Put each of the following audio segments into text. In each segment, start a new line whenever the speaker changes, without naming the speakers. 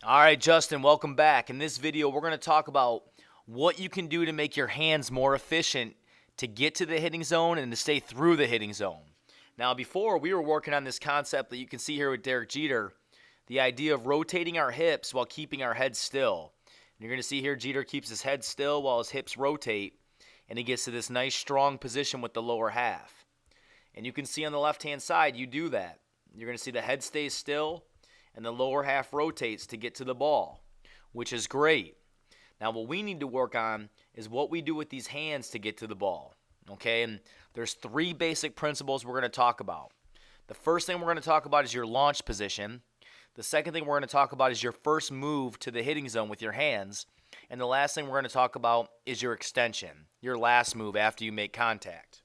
All right, Justin, welcome back. In this video, we're going to talk about what you can do to make your hands more efficient to get to the hitting zone and to stay through the hitting zone. Now, before we were working on this concept that you can see here with Derek Jeter, the idea of rotating our hips while keeping our head still. And you're going to see here Jeter keeps his head still while his hips rotate, and he gets to this nice strong position with the lower half. And you can see on the left-hand side, you do that. You're going to see the head stays still and the lower half rotates to get to the ball, which is great. Now, what we need to work on is what we do with these hands to get to the ball. Okay, and there's three basic principles we're going to talk about. The first thing we're going to talk about is your launch position. The second thing we're going to talk about is your first move to the hitting zone with your hands. And the last thing we're going to talk about is your extension, your last move after you make contact.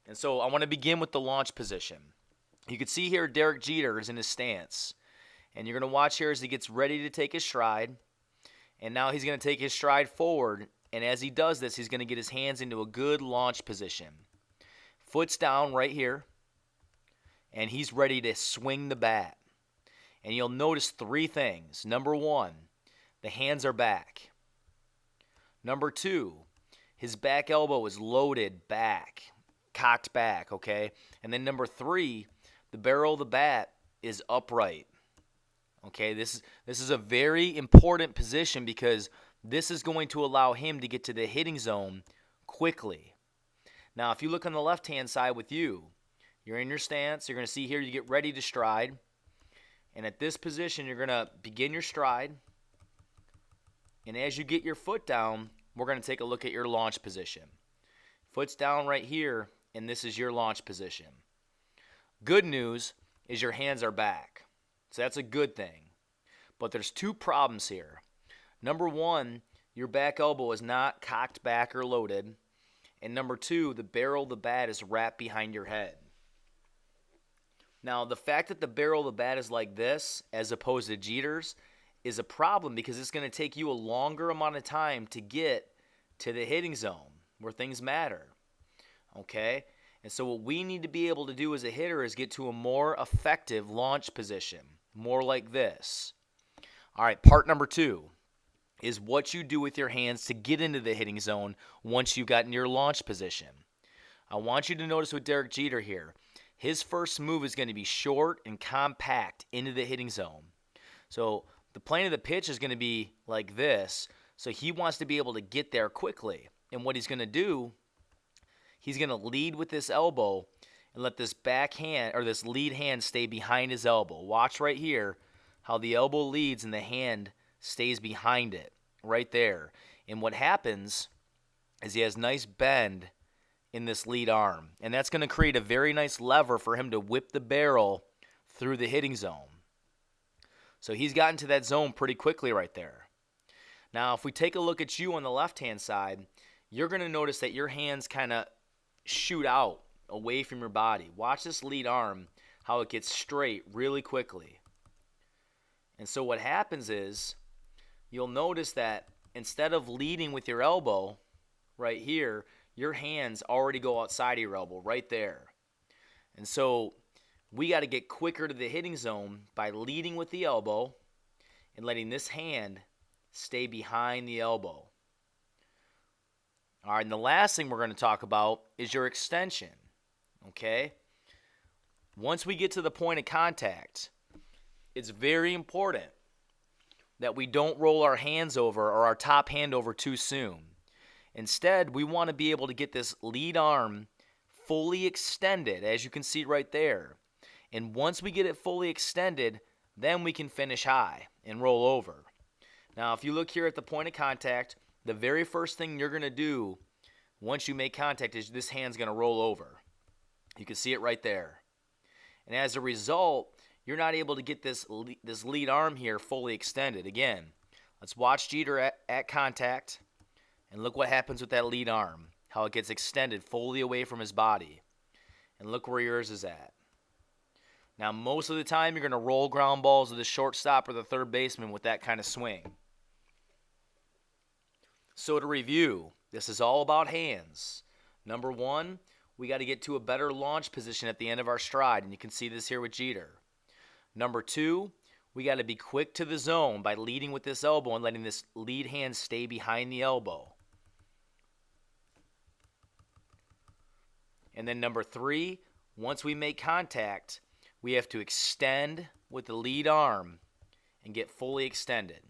And so I want to begin with the launch position. You can see here Derek Jeter is in his stance. And you're going to watch here as he gets ready to take his stride. And now he's going to take his stride forward. And as he does this, he's going to get his hands into a good launch position. Foot's down right here. And he's ready to swing the bat. And you'll notice three things. Number one, the hands are back. Number two, his back elbow is loaded back, cocked back, okay? And then number three, the barrel of the bat is upright. Okay, this is a very important position because this is going to allow him to get to the hitting zone quickly. Now, if you look on the left-hand side with you, you're in your stance. You're going to see here you get ready to stride. And at this position, you're going to begin your stride. And as you get your foot down, we're going to take a look at your launch position. Foot's down right here, and this is your launch position. Good news is your hands are back. So that's a good thing. But there's two problems here. Number one, your back elbow is not cocked back or loaded. And number two, the barrel of the bat is wrapped behind your head. Now, the fact that the barrel of the bat is like this, as opposed to Jeter's, is a problem because it's going to take you a longer amount of time to get to the hitting zone where things matter. Okay? And so what we need to be able to do as a hitter is get to a more effective launch position, more like this. All right, part number two is what you do with your hands to get into the hitting zone once you've gotten your launch position. I want you to notice with Derek Jeter here, his first move is going to be short and compact into the hitting zone. So the plane of the pitch is going to be like this, so he wants to be able to get there quickly. And what he's going to do, he's going to lead with this elbow and let this backhand or this lead hand stay behind his elbow. Watch right here how the elbow leads and the hand stays behind it right there. And what happens is he has nice bend in this lead arm. And that's going to create a very nice lever for him to whip the barrel through the hitting zone. So he's gotten to that zone pretty quickly right there. Now, if we take a look at you on the left-hand side, you're going to notice that your hands kind of shoot out away from your body. Watch this lead arm, how it gets straight really quickly. And so what happens is you'll notice that instead of leading with your elbow right here, your hands already go outside of your elbow right there. And so we got to get quicker to the hitting zone by leading with the elbow and letting this hand stay behind the elbow. All right, and the last thing we're going to talk about is your extension, okay? Once we get to the point of contact, it's very important that we don't roll our hands over or our top hand over too soon. Instead, we want to be able to get this lead arm fully extended, as you can see right there. And once we get it fully extended, then we can finish high and roll over. Now, if you look here at the point of contact, the very first thing you're going to do once you make contact is this hand's going to roll over. You can see it right there. And as a result, you're not able to get this lead arm here fully extended. Again, let's watch Jeter at contact. And look what happens with that lead arm, how it gets extended fully away from his body. And look where yours is at. Now, most of the time, you're going to roll ground balls to the shortstop or the third baseman with that kind of swing. So to review, this is all about hands. Number one, we got to get to a better launch position at the end of our stride, and you can see this here with Jeter. Number two, we got to be quick to the zone by leading with this elbow and letting this lead hand stay behind the elbow. And then number 3, once we make contact, we have to extend with the lead arm and get fully extended.